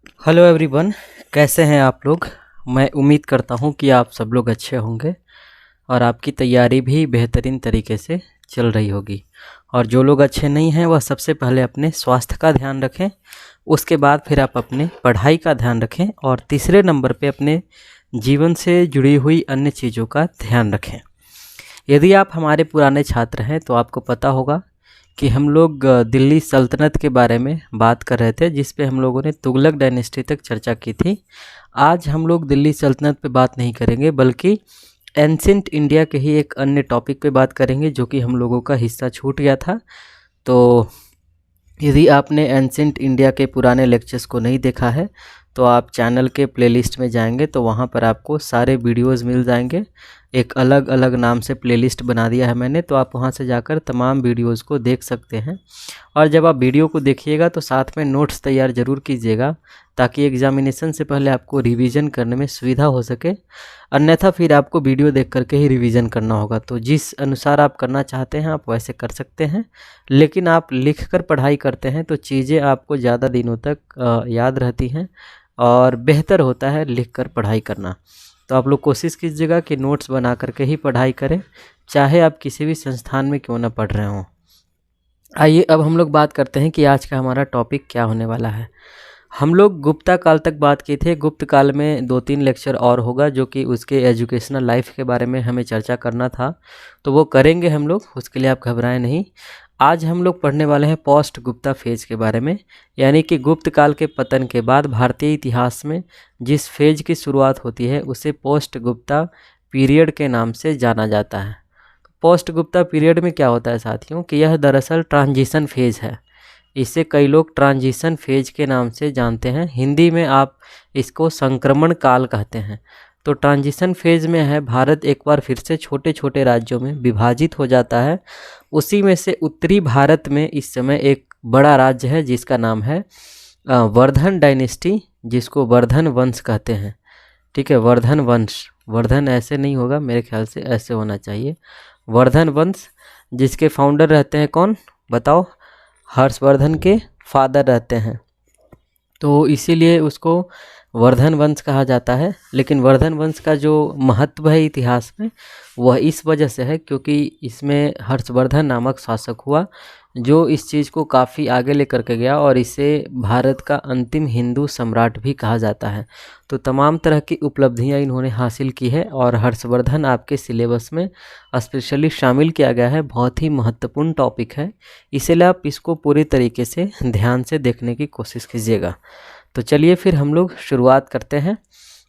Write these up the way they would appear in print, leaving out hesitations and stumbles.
Hello everyone, कैसे हैं आप लोग। मैं उम्मीद करता हूं कि आप सब लोग अच्छे होंगे और आपकी तैयारी भी बेहतरीन तरीके से चल रही होगी। और जो लोग अच्छे नहीं हैं वह सबसे पहले अपने स्वास्थ्य का ध्यान रखें, उसके बाद फिर आप अपने पढ़ाई का ध्यान रखें और तीसरे नंबर पे अपने जीवन से जुड़ी हुई अन्य चीज़ों का ध्यान रखें। यदि आप हमारे पुराने छात्र हैं तो आपको पता होगा कि हम लोग दिल्ली सल्तनत के बारे में बात कर रहे थे, जिस पे हम लोगों ने तुगलक डायनेस्टी तक चर्चा की थी। आज हम लोग दिल्ली सल्तनत पे बात नहीं करेंगे, बल्कि एंशिएंट इंडिया के ही एक अन्य टॉपिक पे बात करेंगे जो कि हम लोगों का हिस्सा छूट गया था। तो यदि आपने एंशिएंट इंडिया के पुराने लेक्चर्स को नहीं देखा है तो आप चैनल के प्लेलिस्ट में जाएंगे तो वहाँ पर आपको सारे वीडियोस मिल जाएंगे। एक अलग अलग नाम से प्लेलिस्ट बना दिया है मैंने, तो आप वहाँ से जाकर तमाम वीडियोस को देख सकते हैं। और जब आप वीडियो को देखिएगा तो साथ में नोट्स तैयार ज़रूर कीजिएगा, ताकि एग्जामिनेशन से पहले आपको रिवीजन करने में सुविधा हो सके। अन्यथा फिर आपको वीडियो देख करके ही रिवीजन करना होगा। तो जिस अनुसार आप करना चाहते हैं आप वैसे कर सकते हैं, लेकिन आप लिख कर पढ़ाई करते हैं तो चीज़ें आपको ज़्यादा दिनों तक याद रहती हैं और बेहतर होता है लिख कर पढ़ाई करना। तो आप लोग कोशिश कीजिएगा कि नोट्स बना करके ही पढ़ाई करें, चाहे आप किसी भी संस्थान में क्यों ना पढ़ रहे हों। आइए अब हम लोग बात करते हैं कि आज का हमारा टॉपिक क्या होने वाला है। हम लोग गुप्ता काल तक बात किए थे। गुप्त काल में 2-3 लेक्चर और होगा जो कि उसके एजुकेशनल लाइफ के बारे में हमें चर्चा करना था, तो वो करेंगे हम लोग, उसके लिए आप घबराएं नहीं। आज हम लोग पढ़ने वाले हैं पोस्ट गुप्ता फेज के बारे में, यानी कि गुप्त काल के पतन के बाद भारतीय इतिहास में जिस फेज की शुरुआत होती है उसे पोस्ट गुप्ता पीरियड के नाम से जाना जाता है। पोस्ट गुप्ता पीरियड में क्या होता है साथियों, कि यह दरअसल ट्रांजिशन फेज है। इसे कई लोग ट्रांजिशन फेज के नाम से जानते हैं, हिंदी में आप इसको संक्रमण काल कहते हैं। तो ट्रांजिशन फेज में है भारत एक बार फिर से छोटे छोटे राज्यों में विभाजित हो जाता है। उसी में से उत्तरी भारत में इस समय एक बड़ा राज्य है जिसका नाम है वर्धन डायनेस्टी, जिसको वर्धन वंश कहते हैं। ठीक है, वर्धन वंश, वर्धन ऐसे नहीं होगा, मेरे ख्याल से ऐसे होना चाहिए, वर्धन वंश। जिसके फाउंडर रहते हैं कौन बताओ, हर्षवर्धन के फादर रहते हैं, तो इसीलिए उसको वर्धन वंश कहा जाता है। लेकिन वर्धन वंश का जो महत्व है इतिहास में वह इस वजह से है क्योंकि इसमें हर्षवर्धन नामक शासक हुआ जो इस चीज़ को काफ़ी आगे लेकर के गया और इसे भारत का अंतिम हिंदू सम्राट भी कहा जाता है। तो तमाम तरह की उपलब्धियां इन्होंने हासिल की है और हर्षवर्धन आपके सिलेबस में स्पेशली शामिल किया गया है। बहुत ही महत्वपूर्ण टॉपिक है, इसलिए आप इसको पूरी तरीके से ध्यान से देखने की कोशिश कीजिएगा। तो चलिए फिर हम लोग शुरुआत करते हैं।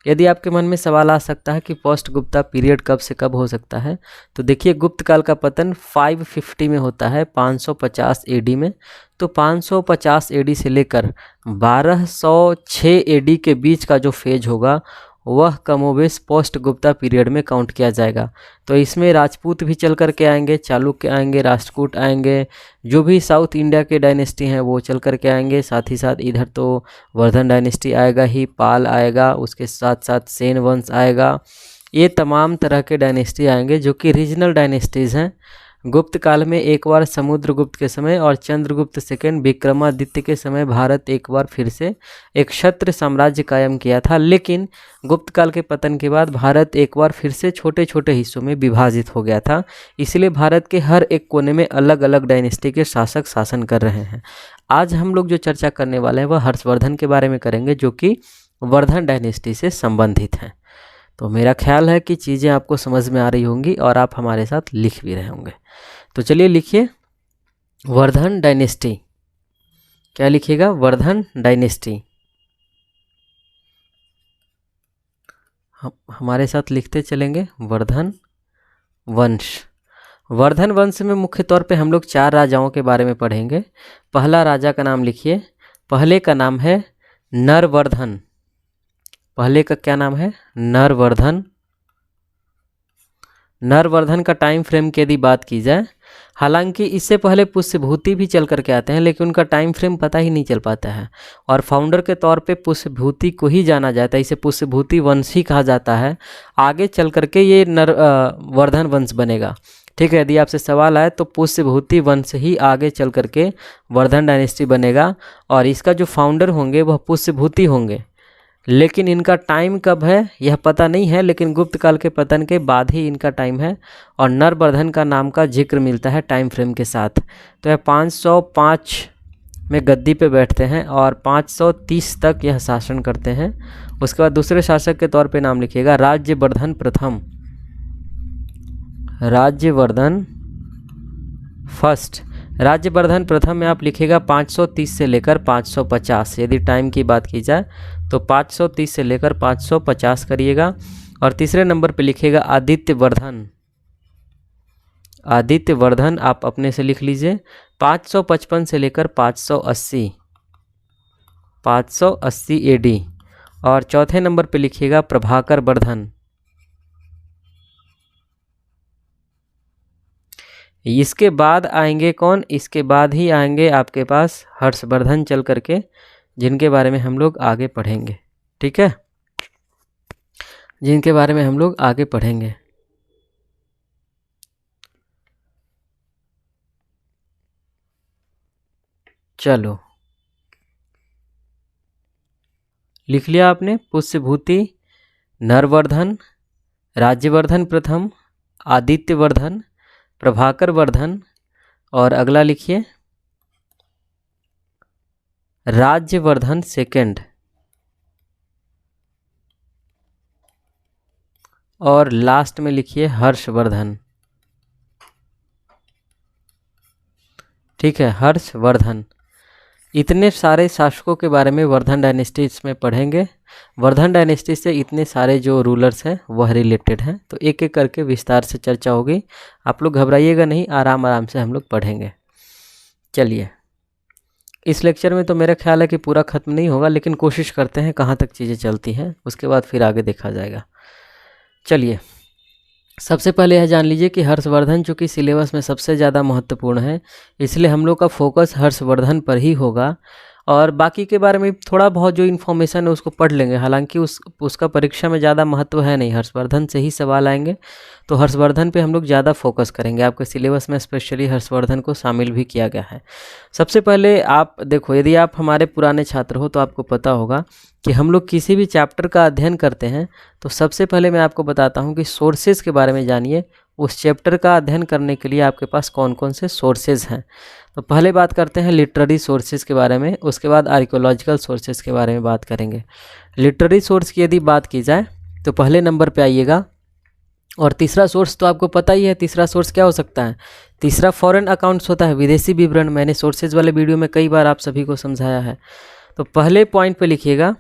यदि आपके मन में सवाल आ सकता है कि पोस्ट गुप्ता पीरियड कब से कब हो सकता है, तो देखिए गुप्त काल का पतन 550 में होता है, 550 एडी में। तो 550 एडी से लेकर 1206 एडी के बीच का जो फेज होगा वह कमोबेश पोस्ट गुप्ता पीरियड में काउंट किया जाएगा। तो इसमें राजपूत भी चल कर के आएंगे, चालुक्य आएंगे, राष्ट्रकूट आएंगे, जो भी साउथ इंडिया के डायनेस्टी हैं वो चल कर के आएंगे। साथ ही साथ इधर तो वर्धन डायनेस्टी आएगा ही, पाल आएगा, उसके साथ साथ सेन वंश आएगा। ये तमाम तरह के डायनेस्टी आएंगे जो कि रीजनल डायनेस्टीज़ हैं। गुप्त काल में एक बार समुद्रगुप्त के समय और चंद्रगुप्त सेकंड विक्रमादित्य के समय भारत एक बार फिर से एक क्षत्र साम्राज्य कायम किया था। लेकिन गुप्त काल के पतन के बाद भारत एक बार फिर से छोटे छोटे हिस्सों में विभाजित हो गया था, इसलिए भारत के हर एक कोने में अलग अलग डायनेस्टी के शासक शासन कर रहे हैं। आज हम लोग जो चर्चा करने वाले हैं वह हर्षवर्धन के बारे में करेंगे जो कि वर्धन डायनेस्टी से संबंधित हैं। तो मेरा ख्याल है कि चीज़ें आपको समझ में आ रही होंगी और आप हमारे साथ लिख भी रहे होंगे। तो चलिए लिखिए वर्धन डायनेस्टी। क्या लिखिएगा, वर्धन डायनेस्टी। हमारे साथ लिखते चलेंगे वर्धन वंश। वर्धन वंश में मुख्य तौर पे हम लोग 4 राजाओं के बारे में पढ़ेंगे। पहला राजा का नाम लिखिए, पहले का नाम है नरवर्धन। पहले का क्या नाम है, नरवर्धन। नरवर्धन का टाइम फ्रेम की यदि बात की जाए, हालांकि इससे पहले पुष्यभूति भी चल करके आते हैं लेकिन उनका टाइम फ्रेम पता ही नहीं चल पाता है और फाउंडर के तौर पे पुष्यभूति को ही जाना जाता है, इसे पुष्यभूति वंश ही कहा जाता है। आगे चल करके ये वर्धन वंश बनेगा। ठीक है। यदि आपसे सवाल आए तो पुष्यभूति वंश ही आगे चल करके वर्धन डायनेस्टी बनेगा और इसका जो फाउंडर होंगे वह पुष्यभूति होंगे। लेकिन इनका टाइम कब है यह पता नहीं है, लेकिन गुप्त काल के पतन के बाद ही इनका टाइम है और नरवर्धन का नाम का जिक्र मिलता है टाइम फ्रेम के साथ। तो यह 505 में गद्दी पे बैठते हैं और 530 तक यह शासन करते हैं। उसके बाद दूसरे शासक के तौर पे नाम लिखिएगा राज्यवर्धन प्रथम, राज्यवर्धन फर्स्ट। राज्यवर्धन प्रथम में आप लिखिएगा 530 से लेकर 550। यदि टाइम की बात की जाए तो 530 से लेकर 550 करिएगा। और तीसरे नंबर पे लिखिएगा आदित्यवर्धन, आदित्यवर्धन आप अपने से लिख लीजिए 555 से लेकर 580, 580 AD। और चौथे नंबर पे लिखिएगा प्रभाकर वर्धन, इसके बाद आएंगे कौन, इसके बाद ही आएंगे आपके पास हर्षवर्धन चल करके, जिनके बारे में हम लोग आगे पढ़ेंगे। ठीक है, जिनके बारे में हम लोग आगे पढ़ेंगे। चलो लिख लिया आपने, पुष्यभूति, नरवर्धन, राज्यवर्धन प्रथम, आदित्यवर्धन, प्रभाकर वर्धन और अगला लिखिए राज्यवर्धन सेकंड और लास्ट में लिखिए हर्षवर्धन। ठीक है, हर्षवर्धन। इतने सारे शासकों के बारे में वर्धन डायनेस्टी में पढ़ेंगे। वर्धन डायनेस्टी से इतने सारे जो रूलर्स हैं वह रिलेटेड हैं, तो एक एक करके विस्तार से चर्चा होगी। आप लोग घबराइएगा नहीं, आराम आराम से हम लोग पढ़ेंगे। चलिए, इस लेक्चर में तो मेरा ख्याल है कि पूरा ख़त्म नहीं होगा, लेकिन कोशिश करते हैं कहाँ तक चीज़ें चलती हैं, उसके बाद फिर आगे देखा जाएगा। चलिए, सबसे पहले यह जान लीजिए कि हर्षवर्धन चूँकि सिलेबस में सबसे ज़्यादा महत्वपूर्ण है, इसलिए हम लोग का फोकस हर्षवर्धन पर ही होगा और बाकी के बारे में थोड़ा बहुत जो इन्फॉर्मेशन है उसको पढ़ लेंगे। हालांकि उसका परीक्षा में ज़्यादा महत्व है नहीं, हर्षवर्धन से ही सवाल आएंगे, तो हर्षवर्धन पे हम लोग ज़्यादा फोकस करेंगे। आपके सिलेबस में स्पेशली हर्षवर्धन को शामिल भी किया गया है। सबसे पहले आप देखो, यदि आप हमारे पुराने छात्र हो तो आपको पता होगा कि हम लोग किसी भी चैप्टर का अध्ययन करते हैं तो सबसे पहले मैं आपको बताता हूँ कि सोर्सेज के बारे में जानिए। उस चैप्टर का अध्ययन करने के लिए आपके पास कौन कौन से सोर्सेज हैं। तो पहले बात करते हैं लिटरेरी सोर्सेज के बारे में, उसके बाद आर्कियोलॉजिकल सोर्सेज के बारे में बात करेंगे। लिटरेरी सोर्स की यदि बात की जाए तो पहले नंबर पे आइएगा। और तीसरा सोर्स तो आपको पता ही है, तीसरा सोर्स क्या हो सकता है, तीसरा फॉरेन अकाउंट्स होता है, विदेशी विवरण। मैंने सोर्सेज वाले वीडियो में कई बार आप सभी को समझाया है। तो पहले पॉइंट पे लिखिएगा,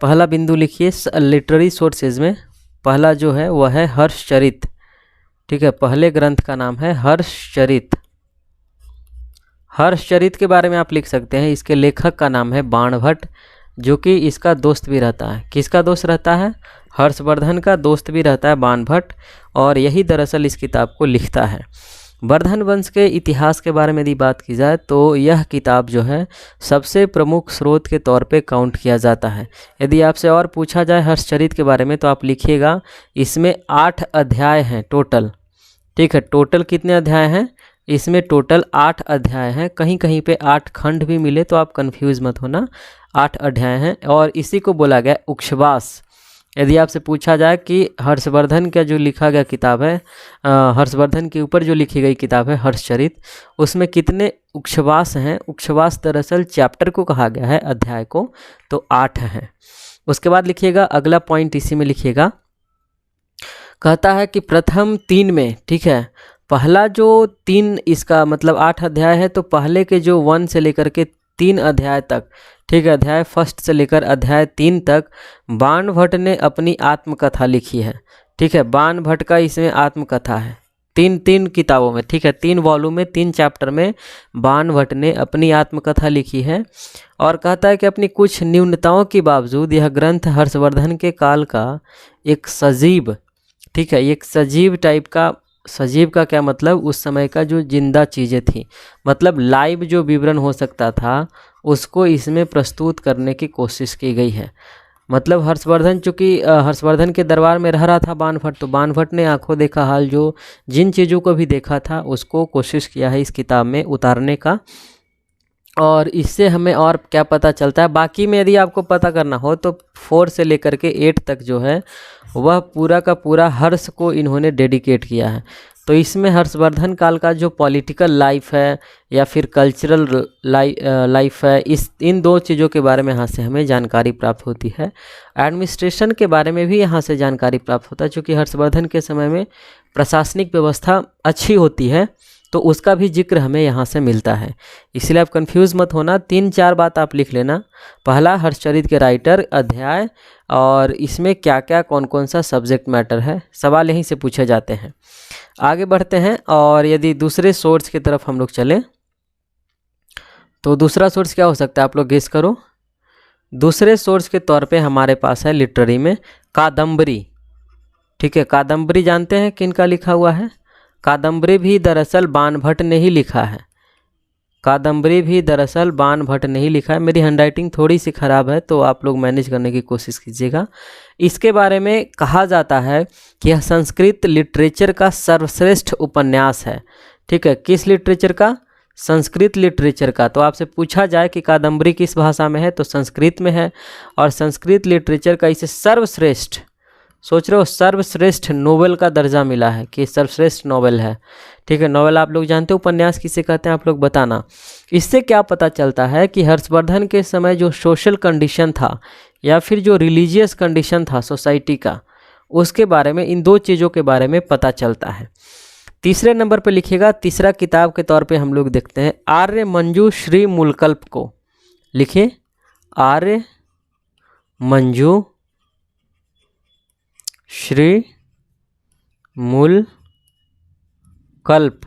पहला बिंदु लिखिए लिटरेरी सोर्सेज में, पहला जो है वह है हर्षचरित। ठीक है, पहले ग्रंथ का नाम है हर्षचरित। हर्षचरित के बारे में आप लिख सकते हैं, इसके लेखक का नाम है बाणभट्ट, जो कि इसका दोस्त भी रहता है। किसका दोस्त रहता है, हर्षवर्धन का दोस्त भी रहता है बाणभट्ट, और यही दरअसल इस किताब को लिखता है। वर्धन वंश के इतिहास के बारे में यदि बात की जाए तो यह किताब जो है सबसे प्रमुख स्रोत के तौर पे काउंट किया जाता है। यदि आपसे और पूछा जाए हर्षचरित के बारे में तो आप लिखिएगा इसमें 8 अध्याय हैं टोटल। ठीक है, टोटल कितने अध्याय हैं, इसमें टोटल 8 अध्याय हैं। कहीं कहीं पे 8 खंड भी मिले तो आप कंफ्यूज मत होना, 8 अध्याय हैं और इसी को बोला गया उक्षवास। यदि आपसे पूछा जाए कि हर्षवर्धन का जो लिखा गया किताब है, हर्षवर्धन के ऊपर जो लिखी गई किताब है हर्षचरित, उसमें कितने उक्षवास हैं, उक्षवास दरअसल चैप्टर को कहा गया है, अध्याय को, तो 8 हैं। उसके बाद लिखिएगा अगला पॉइंट, इसी में लिखिएगा, कहता है कि प्रथम 3 में, ठीक है, पहला जो 3 इसका मतलब 8 अध्याय है, तो पहले के जो 1 से लेकर के 3 अध्याय तक, ठीक है, अध्याय 1 से लेकर अध्याय 3 तक बाणभट्ट ने अपनी आत्मकथा लिखी है। ठीक है, बाणभट्ट का इसमें आत्मकथा है, 3 किताबों में। ठीक है, 3 वॉल्यूम में 3 चैप्टर में बाणभट्ट ने अपनी आत्मकथा लिखी है और कहता है कि अपनी कुछ न्यूनताओं के बावजूद यह ग्रंथ हर्षवर्धन के काल का एक सजीव, ठीक है, एक सजीव टाइप का, सजीव का क्या मतलब, उस समय का जो जिंदा चीज़ें थी, मतलब लाइव जो विवरण हो सकता था उसको इसमें प्रस्तुत करने की कोशिश की गई है। मतलब हर्षवर्धन चूँकि हर्षवर्धन के दरबार में रह रहा था बाणभट्ट, तो बाणभट्ट ने आंखों देखा हाल जो जिन चीज़ों को भी देखा था उसको कोशिश किया है इस किताब में उतारने का। और इससे हमें और क्या पता चलता है, बाकी में यदि आपको पता करना हो तो 4 से लेकर के 8 तक जो है वह पूरा का पूरा हर्ष को इन्होंने डेडिकेट किया है। तो इसमें हर्षवर्धन काल का जो पॉलिटिकल लाइफ है या फिर कल्चरल लाइफ है, इन दो चीज़ों के बारे में यहाँ से हमें जानकारी प्राप्त होती है। एडमिनिस्ट्रेशन के बारे में भी यहाँ से जानकारी प्राप्त होता है, चूँकि हर्षवर्धन के समय में प्रशासनिक व्यवस्था अच्छी होती है तो उसका भी जिक्र हमें यहाँ से मिलता है। इसलिए आप कंफ्यूज मत होना, 3-4 बात आप लिख लेना। पहला, हर्षचरित के राइटर, अध्याय और इसमें क्या क्या कौन कौन सा सब्जेक्ट मैटर है, सवाल यहीं से पूछे जाते हैं। आगे बढ़ते हैं और यदि दूसरे सोर्स की तरफ हम लोग चलें तो दूसरा सोर्स क्या हो सकता है, आप लोग गेस करो। दूसरे सोर्स के तौर पे हमारे पास है लिटरेरी में कादम्बरी। ठीक है, कादम्बरी जानते हैं किनका लिखा हुआ है? कादम्बरी भी दरअसल बाणभट्ट ने ही लिखा है। कादम्बरी भी दरअसल बाणभट्ट ने ही लिखा है। मेरी हैंडराइटिंग थोड़ी सी ख़राब है तो आप लोग मैनेज करने की कोशिश कीजिएगा। इसके बारे में कहा जाता है कि यह संस्कृत लिटरेचर का सर्वश्रेष्ठ उपन्यास है। ठीक है, किस लिटरेचर का? संस्कृत लिटरेचर का। तो आपसे पूछा जाए कि कादम्बरी किस भाषा में है तो संस्कृत में है, और संस्कृत लिटरेचर का इसे सर्वश्रेष्ठ, सोच रहे हो, सर्वश्रेष्ठ नोवेल का दर्जा मिला है कि सर्वश्रेष्ठ नोवेल है। ठीक है, नोवेल आप लोग जानते हो, उपन्यास किसे कहते हैं आप लोग बताना। इससे क्या पता चलता है कि हर्षवर्धन के समय जो सोशल कंडीशन था या फिर जो रिलीजियस कंडीशन था सोसाइटी का, उसके बारे में, इन दो चीज़ों के बारे में पता चलता है। तीसरे नंबर पर लिखिएगा, तीसरा किताब के तौर पे हम लोग देखते हैं आर्य मंजू श्री मूलकल्प को। लिखिए आर्य मंजू श्री मूल कल्प।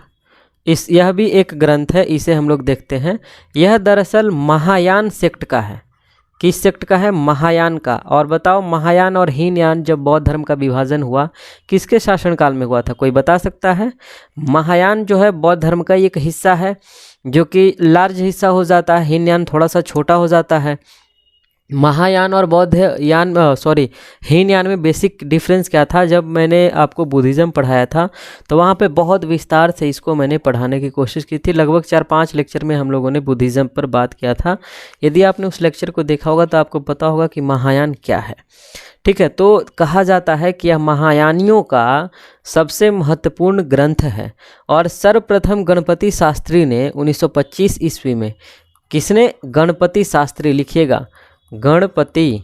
यह भी एक ग्रंथ है, इसे हम लोग देखते हैं। यह दरअसल महायान सेक्ट का है। किस सेक्ट का है? महायान का। और बताओ, महायान और हीनयान जब बौद्ध धर्म का विभाजन हुआ किसके शासनकाल में हुआ था, कोई बता सकता है? महायान जो है बौद्ध धर्म का एक हिस्सा है जो कि लार्ज हिस्सा हो जाता है, हीनयान थोड़ा सा छोटा हो जाता है। महायान और हीनयान में बेसिक डिफरेंस क्या था? जब मैंने आपको बुद्धिज़्म पढ़ाया था तो वहाँ पे बहुत विस्तार से इसको मैंने पढ़ाने की कोशिश की थी। लगभग 4-5 लेक्चर में हम लोगों ने बुद्धिज़्म पर बात किया था। यदि आपने उस लेक्चर को देखा होगा तो आपको पता होगा कि महायान क्या है। ठीक है, तो कहा जाता है कि यह महायानियों का सबसे महत्वपूर्ण ग्रंथ है। और सर्वप्रथम गणपति शास्त्री ने 1925 ईस्वी में, किसने? गणपति शास्त्री। लिखिएगा गणपति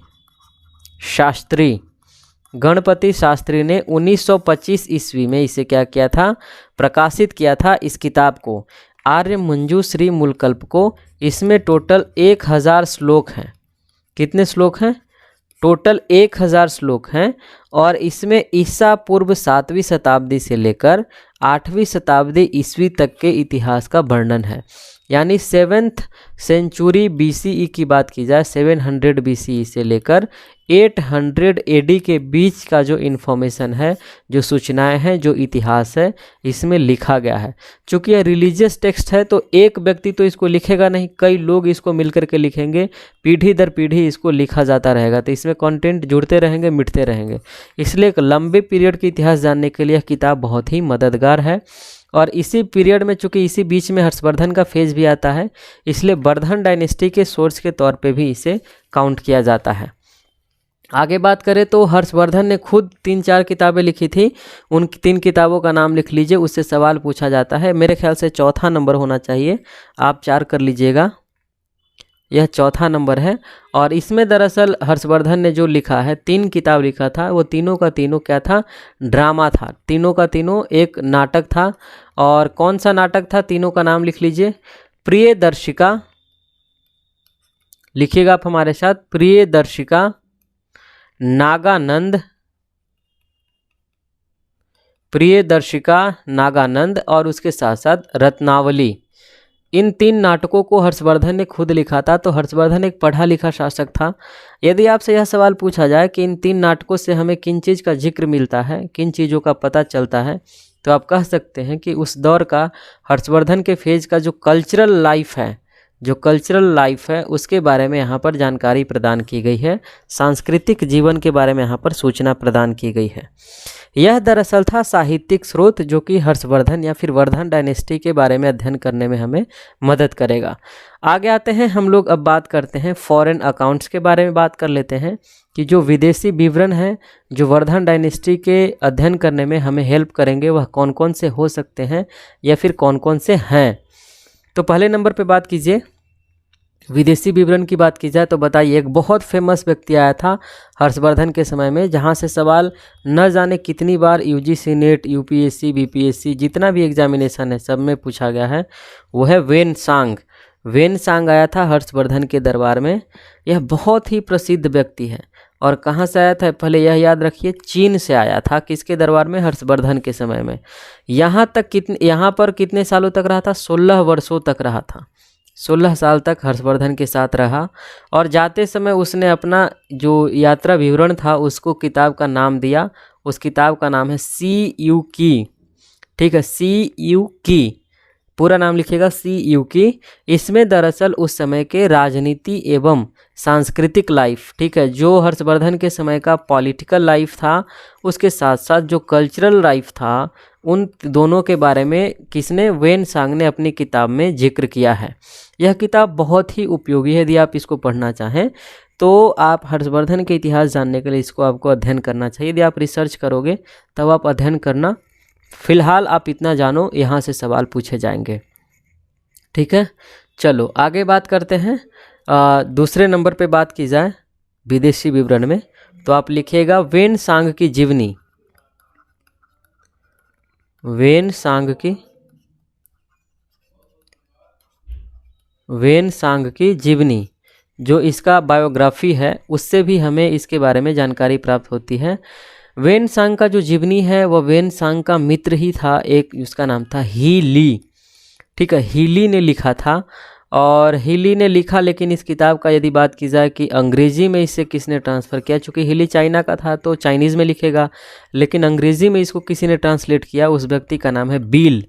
शास्त्री ने 1925 ईस्वी में इसे क्या किया था? प्रकाशित किया था इस किताब को, आर्य मंजू श्री मूलकल्प को। इसमें टोटल 1000 श्लोक हैं। कितने श्लोक हैं? टोटल 1000 श्लोक हैं। और इसमें ईसा पूर्व 7वीं शताब्दी से लेकर 8वीं शताब्दी ईस्वी तक के इतिहास का वर्णन है। यानी 7th सेंचुरी BCE की बात की जाए, 700 BCE से लेकर 800 AD के बीच का जो इन्फॉर्मेशन है, जो सूचनाएं हैं, जो इतिहास है, इसमें लिखा गया है। चूँकि यह रिलीजियस टेक्स्ट है तो एक व्यक्ति तो इसको लिखेगा नहीं, कई लोग इसको मिलकर के लिखेंगे, पीढ़ी दर पीढ़ी इसको लिखा जाता रहेगा। तो इसमें कंटेंट जुड़ते रहेंगे, मिटते रहेंगे। इसलिए एक लंबे पीरियड के इतिहास जानने के लिए यह किताब बहुत ही मददगार है। और इसी पीरियड में, चूँकि इसी बीच में हर्षवर्धन का फेज भी आता है, इसलिए वर्धन डायनेस्टी के सोर्स के तौर पे भी इसे काउंट किया जाता है। आगे बात करें तो हर्षवर्धन ने खुद 3-4 किताबें लिखी थी। उन 3 किताबों का नाम लिख लीजिए, उससे सवाल पूछा जाता है। मेरे ख्याल से चौथा नंबर होना चाहिए, आप 4 कर लीजिएगा, यह चौथा नंबर है। और इसमें दरअसल हर्षवर्धन ने जो लिखा है, 3 किताब लिखा था, वो तीनों का तीनों क्या था? ड्रामा था। तीनों का तीनों एक नाटक था। और कौन सा नाटक था? तीनों का नाम लिख लीजिए। प्रियदर्शिका, लिखिएगा आप हमारे साथ, प्रियदर्शिका, नागानंद, नागानंद और उसके साथ साथ रत्नावली। इन 3 नाटकों को हर्षवर्धन ने खुद लिखा था। तो हर्षवर्धन एक पढ़ा लिखा शासक था। यदि आपसे यह सवाल पूछा जाए कि इन 3 नाटकों से हमें किन चीज़ का जिक्र मिलता है, किन चीज़ों का पता चलता है, तो आप कह सकते हैं कि उस दौर का हर्षवर्धन के फेज का जो कल्चरल लाइफ है, जो कल्चरल लाइफ है उसके बारे में यहाँ पर जानकारी प्रदान की गई है, सांस्कृतिक जीवन के बारे में यहाँ पर सूचना प्रदान की गई है। यह दरअसल था साहित्यिक स्रोत जो कि हर्षवर्धन या फिर वर्धन डायनेस्टी के बारे में अध्ययन करने में हमें मदद करेगा। आगे आते हैं हम लोग, अब बात करते हैं फॉरेन अकाउंट्स के बारे में बात कर लेते हैं कि जो विदेशी विवरण हैं जो वर्धन डायनेस्टी के अध्ययन करने में हमें हेल्प करेंगे वह कौन कौन से हो सकते हैं या फिर कौन कौन से हैं। तो पहले नंबर पे बात कीजिए, विदेशी विवरण की बात की जाए तो बताइए, एक बहुत फेमस व्यक्ति आया था हर्षवर्धन के समय में जहां से सवाल न जाने कितनी बार यूजीसी नेट, यूपीएससी, बीपीएससी जितना भी एग्जामिनेशन है सब में पूछा गया है, वो है वेन सांग। वेन सांग आया था हर्षवर्धन के दरबार में। यह बहुत ही प्रसिद्ध व्यक्ति है और कहाँ से आया था पहले यह याद रखिए, चीन से आया था। किसके दरबार में? हर्षवर्धन के समय में। यहाँ पर कितने सालों तक रहा था? 16 वर्षों तक रहा था। 16 साल तक हर्षवर्धन के साथ रहा और जाते समय उसने अपना जो यात्रा विवरण था उसको किताब का नाम दिया। उस किताब का नाम है CU की, ठीक है, CU की, पूरा नाम लिखिएगा CU की। इसमें दरअसल उस समय के राजनीति एवं सांस्कृतिक लाइफ, ठीक है, जो हर्षवर्धन के समय का पॉलिटिकल लाइफ था उसके साथ साथ जो कल्चरल लाइफ था उन दोनों के बारे में किसने? वेन सांग ने अपनी किताब में जिक्र किया है। यह किताब बहुत ही उपयोगी है। यदि आप इसको पढ़ना चाहें तो आप हर्षवर्धन के इतिहास जानने के लिए इसको आपको अध्ययन करना चाहिए। यदि आप रिसर्च करोगे तब आप अध्ययन करना, फिलहाल आप इतना जानो, यहाँ से सवाल पूछे जाएंगे, ठीक है। चलो आगे बात करते हैं। दूसरे नंबर पे बात की जाए विदेशी विवरण में तो आप लिखिएगा वेन सांग की जीवनी। वेन सांग की जीवनी जो इसका बायोग्राफी है उससे भी हमें इसके बारे में जानकारी प्राप्त होती है। वेन सांग का जो जीवनी है वह वेन सांग का मित्र ही था, एक उसका नाम था ही ली, ठीक है, ही ली ने लिखा था। और ही ली ने लिखा, लेकिन इस किताब का यदि बात की जाए कि अंग्रेज़ी में इसे किसने ट्रांसफ़र किया, चूँकि ही ली चाइना का था तो चाइनीज़ में लिखेगा, लेकिन अंग्रेज़ी में इसको किसी ने ट्रांसलेट किया, उस व्यक्ति का नाम है बील,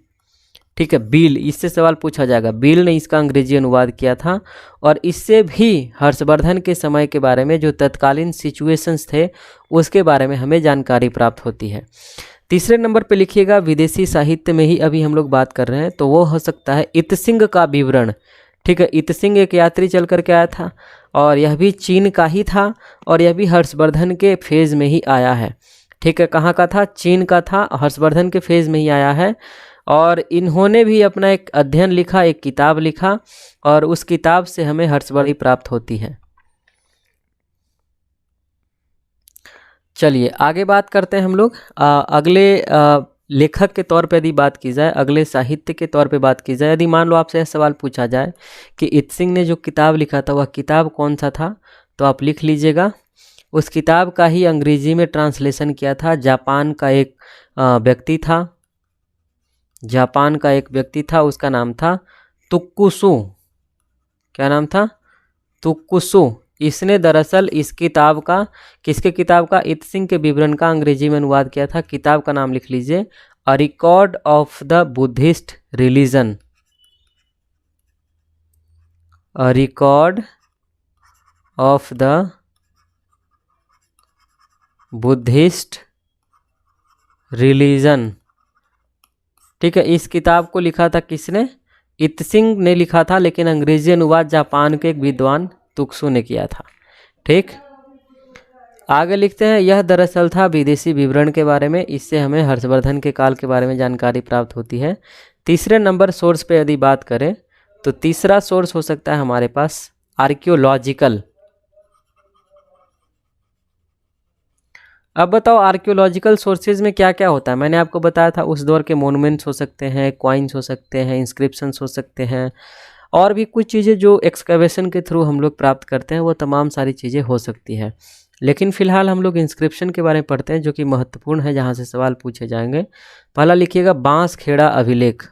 ठीक है, बील। इससे सवाल पूछा जाएगा, बील ने इसका अंग्रेजी अनुवाद किया था। और इससे भी हर्षवर्धन के समय के बारे में जो तत्कालीन सिचुएशंस थे उसके बारे में हमें जानकारी प्राप्त होती है। तीसरे नंबर पे लिखिएगा, विदेशी साहित्य में ही अभी हम लोग बात कर रहे हैं तो वो हो सकता है इत्सिंग का विवरण, ठीक है। इत्सिंग एक यात्री चल करके आया था और यह भी चीन का ही था और यह भी हर्षवर्धन के फेज़ में ही आया है, ठीक है। कहाँ का था? चीन का था, हर्षवर्धन के फेज़ में ही आया है। और इन्होंने भी अपना एक अध्ययन लिखा, एक किताब लिखा और उस किताब से हमें हर्षवर्धन प्राप्त होती है। चलिए आगे बात करते हैं हम लोग। अगले लेखक के तौर पे यदि बात की जाए, अगले साहित्य के तौर पे बात की जाए, यदि मान लो आपसे यह सवाल पूछा जाए कि इत्सिंग ने जो किताब लिखा था वह किताब कौन सा था, तो आप लिख लीजिएगा उस किताब का ही अंग्रेजी में ट्रांसलेशन किया था जापान का एक व्यक्ति था। जापान का एक व्यक्ति था, उसका नाम था तुक्कुसु। क्या नाम था? तुक्कुसु। इसने दरअसल इस किताब का, किसके किताब का? इत्सिंग के विवरण का अंग्रेजी में अनुवाद किया था। किताब का नाम लिख लीजिए, a record of the Buddhist religion. A record of the Buddhist religion, ठीक है। इस किताब को लिखा था किसने? इत्सिंग ने लिखा था, लेकिन अंग्रेजी अनुवाद जापान के एक विद्वान तुक्सु ने किया था, ठीक। आगे लिखते हैं, यह दरअसल था विदेशी विवरण के बारे में। इससे हमें हर्षवर्धन के काल के बारे में जानकारी प्राप्त होती है। तीसरे नंबर सोर्स पे यदि बात करें तो तीसरा सोर्स हो सकता है हमारे पास आर्कियोलॉजिकल। अब बताओ आर्कियोलॉजिकल सोर्सेज में क्या क्या होता है। मैंने आपको बताया था उस दौर के मोनूमेंट्स हो सकते हैं, क्वाइंस हो सकते हैं, इंस्क्रिप्शंस हो सकते हैं, और भी कुछ चीज़ें जो एक्सकवेशन के थ्रू हम लोग प्राप्त करते हैं, वो तमाम सारी चीज़ें हो सकती है। लेकिन फ़िलहाल हम लोग इंस्क्रिप्शन के बारे में पढ़ते हैं जो कि महत्वपूर्ण है, जहाँ से सवाल पूछे जाएंगे। पहला लिखिएगा बांसखेड़ा अभिलेख।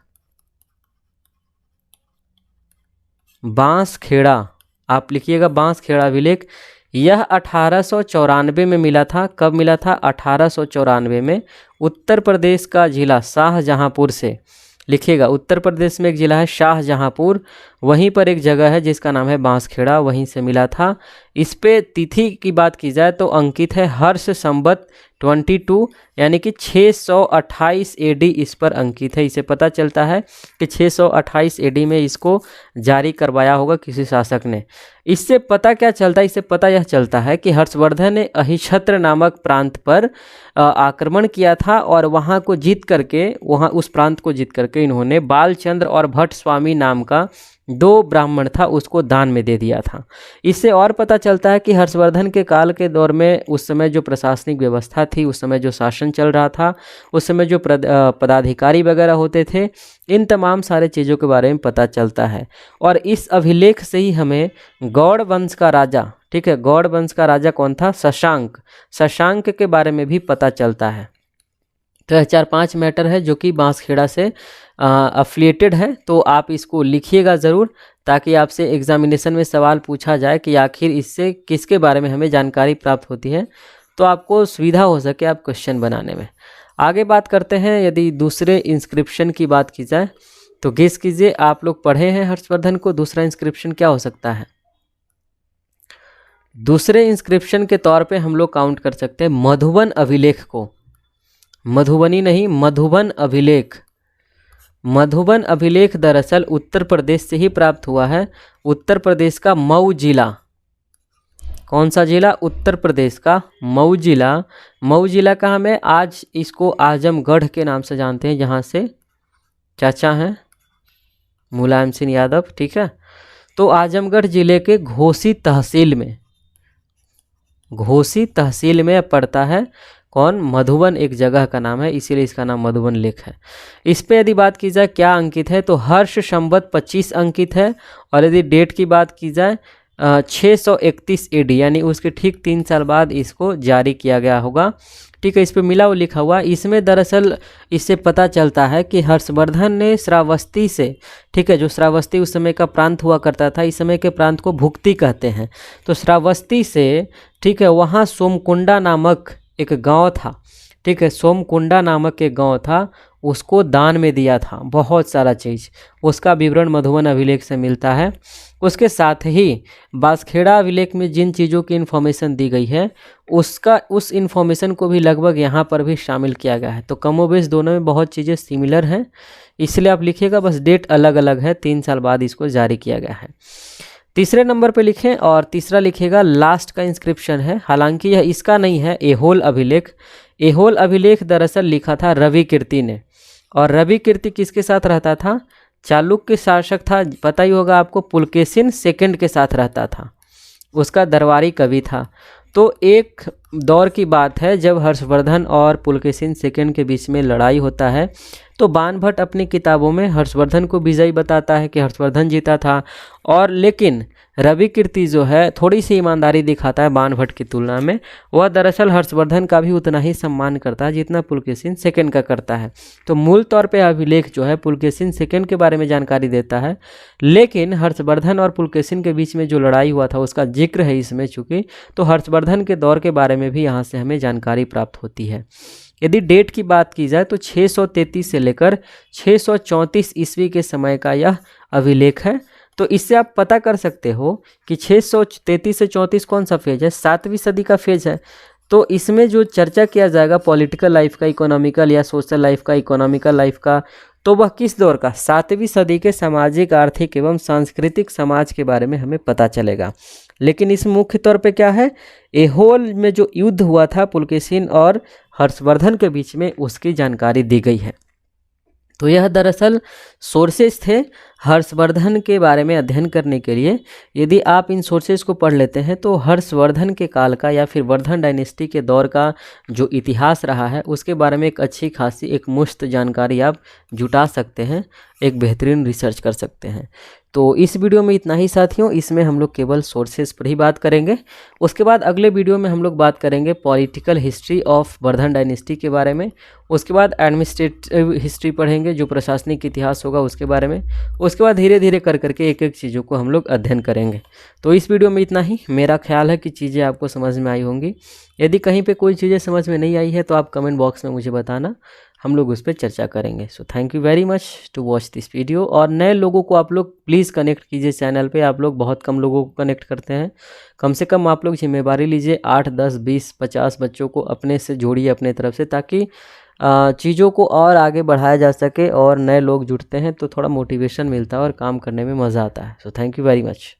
बांसखेड़ा, आप लिखिएगा बांसखेड़ा अभिलेख। यह 1894 में मिला था। कब मिला था? 1894 में उत्तर प्रदेश का जिला शाहजहाँपुर से। लिखिएगा, उत्तर प्रदेश में एक ज़िला है शाहजहाँपुर वहीं पर एक जगह है जिसका नाम है बांसखेड़ा, वहीं से मिला था। इस पे तिथि की बात की जाए तो अंकित है हर्ष संवत 22 यानी कि 628 एडी इस पर अंकित है। इसे पता चलता है कि 628 एडी में इसको जारी करवाया होगा किसी शासक ने। इससे पता क्या चलता है, इससे पता यह चलता है कि हर्षवर्धन ने अहिछत्र नामक प्रांत पर आक्रमण किया था और वहाँ को जीत करके, वहाँ उस प्रांत को जीत करके इन्होंने बालचंद्र और भट्ट स्वामी नाम का 2 ब्राह्मण था उसको दान में दे दिया था। इससे और पता चलता है कि हर्षवर्धन के काल के दौर में उस समय जो प्रशासनिक व्यवस्था थी, उस समय जो शासन चल रहा था, उस समय जो पदाधिकारी वगैरह होते थे, इन तमाम सारे चीज़ों के बारे में पता चलता है। और इस अभिलेख से ही हमें गौड़ वंश का राजा, ठीक है, गौड़ वंश का राजा कौन था, शशांक के बारे में भी पता चलता है। तो यह 4-5 मैटर है जो कि बांसखेड़ा से अफिलिएटेड है। तो आप इसको लिखिएगा ज़रूर, ताकि आपसे एग्जामिनेशन में सवाल पूछा जाए कि आखिर इससे किसके बारे में हमें जानकारी प्राप्त होती है, तो आपको सुविधा हो सके आप क्वेश्चन बनाने में। आगे बात करते हैं, यदि दूसरे इंस्क्रिप्शन की बात की जाए तो गेस कीजिए, आप लोग पढ़े हैं हर्षवर्धन को, दूसरा इंस्क्रिप्शन क्या हो सकता है। दूसरे इंस्क्रिप्शन के तौर पे हम लोग काउंट कर सकते हैं मधुबन अभिलेख को, मधुबनी नहीं, मधुबन अभिलेख। मधुबन अभिलेख दरअसल उत्तर प्रदेश से ही प्राप्त हुआ है, उत्तर प्रदेश का मऊ जिला। कौन सा जिला, उत्तर प्रदेश का मऊ जिला। मऊ जिला का हमें आज इसको आजमगढ़ के नाम से जानते हैं, जहाँ से चाचा हैं मुलायम सिंह यादव, ठीक है। तो आजमगढ़ जिले के घोसी तहसील में पड़ता है कौन, मधुबन एक जगह का नाम है, इसीलिए इसका नाम मधुबन लेख है। इस पे यदि बात की जाए क्या अंकित है, तो हर्ष संवत 25 अंकित है। और यदि डेट की बात की जाए 631 एडी, यानी उसके ठीक 3 साल बाद इसको जारी किया गया होगा, ठीक है। इस पे मिला वो लिखा हुआ। इसमें दरअसल इससे पता चलता है कि हर्षवर्धन ने श्रावस्ती से, ठीक है, जो श्रावस्ती उस समय का प्रांत हुआ करता था, इस समय के प्रांत को भुक्ति कहते हैं, तो श्रावस्ती से, ठीक है, वहाँ सोमकुंडा नामक एक गांव था, ठीक है, सोमकुंडा नामक एक गांव था, उसको दान में दिया था बहुत सारा चीज़। उसका विवरण मधुबन अभिलेख से मिलता है। उसके साथ ही बांसखेड़ा अभिलेख में जिन चीज़ों की इन्फॉर्मेशन दी गई है उस इन्फॉर्मेशन को भी लगभग यहाँ पर भी शामिल किया गया है। तो कमोबेश दोनों में बहुत चीज़ें सिमिलर हैं, इसलिए आप लिखिएगा, बस डेट अलग अलग है, 3 साल बाद इसको जारी किया गया है। तीसरे नंबर पे लिखें, और तीसरा लिखेगा लास्ट का इंस्क्रिप्शन है, हालांकि यह इसका नहीं है, एहोल अभिलेख। एहोल अभिलेख दरअसल लिखा था रवि कीर्ति ने, और रवि कीर्ति किसके साथ रहता था, चालुक्य शासक था, पता ही होगा आपको, पुलकेशिन सेकंड के साथ रहता था, उसका दरबारी कवि था। तो एक दौर की बात है जब हर्षवर्धन और पुलकेशिन सेकंड के बीच में लड़ाई होता है, तो बाणभट्ट अपनी किताबों में हर्षवर्धन को विजयी बताता है कि हर्षवर्धन जीता था, और लेकिन रवि कीर्ति जो है थोड़ी सी ईमानदारी दिखाता है बाणभट्ट की तुलना में, वह दरअसल हर्षवर्धन का भी उतना ही सम्मान करता है जितना पुलकेशिन सेकंड का करता है। तो मूल तौर पे अभिलेख जो है पुलकेशिन सेकंड के बारे में जानकारी देता है, लेकिन हर्षवर्धन और पुलकेशिन के बीच में जो लड़ाई हुआ था उसका जिक्र है इसमें चूँकि, तो हर्षवर्धन के दौर के बारे में भी यहाँ से हमें जानकारी प्राप्त होती है। यदि डेट की बात की जाए तो 633 से लेकर 634 ईस्वी के समय का यह अभिलेख है। तो इससे आप पता कर सकते हो कि 633 से 34 कौन सा फेज है, 7वीं सदी का फेज है। तो इसमें जो चर्चा किया जाएगा पॉलिटिकल लाइफ का, इकोनॉमिकल या सोशल लाइफ का, इकोनॉमिकल लाइफ का, तो वह किस दौर का, 7वीं सदी के सामाजिक, आर्थिक एवं सांस्कृतिक समाज के बारे में हमें पता चलेगा। लेकिन इसमें मुख्य तौर पे क्या है, एहोल में जो युद्ध हुआ था पुलकेशिन और हर्षवर्धन के बीच में, उसकी जानकारी दी गई है। तो यह दरअसल सोर्सेस थे हर्षवर्धन के बारे में अध्ययन करने के लिए। यदि आप इन सोर्सेस को पढ़ लेते हैं तो हर्षवर्धन के काल का या फिर वर्धन डायनेस्टी के दौर का जो इतिहास रहा है उसके बारे में एक अच्छी खासी एक मुश्त जानकारी आप जुटा सकते हैं, एक बेहतरीन रिसर्च कर सकते हैं। तो इस वीडियो में इतना ही साथियों, इसमें हम लोग केवल सोर्सेस पर ही बात करेंगे। उसके बाद अगले वीडियो में हम लोग बात करेंगे political history of Vardhan dynasty के बारे में। उसके बाद एडमिनिस्ट्रेटिव हिस्ट्री पढ़ेंगे, जो प्रशासनिक इतिहास होगा उसके बारे में। उसके बाद धीरे धीरे कर करके एक एक चीज़ों को हम लोग अध्ययन करेंगे। तो इस वीडियो में इतना ही। मेरा ख्याल है कि चीज़ें आपको समझ में आई होंगी। यदि कहीं पे कोई चीज़ें समझ में नहीं आई है तो आप कमेंट बॉक्स में मुझे बताना, हम लोग उस पर चर्चा करेंगे। So thank you very much to watch this video. और नए लोगों को आप लोग प्लीज़ कनेक्ट कीजिए चैनल पे। आप लोग बहुत कम लोगों को कनेक्ट करते हैं। कम से कम आप लोग जिम्मेवारी लीजिए, 8, 10, 20, 50 बच्चों को अपने से जोड़िए अपने तरफ से, ताकि चीज़ों को और आगे बढ़ाया जा सके। और नए लोग जुड़ते हैं तो थोड़ा मोटिवेशन मिलता है और काम करने में मज़ा आता है। सो थैंक यू वेरी मच।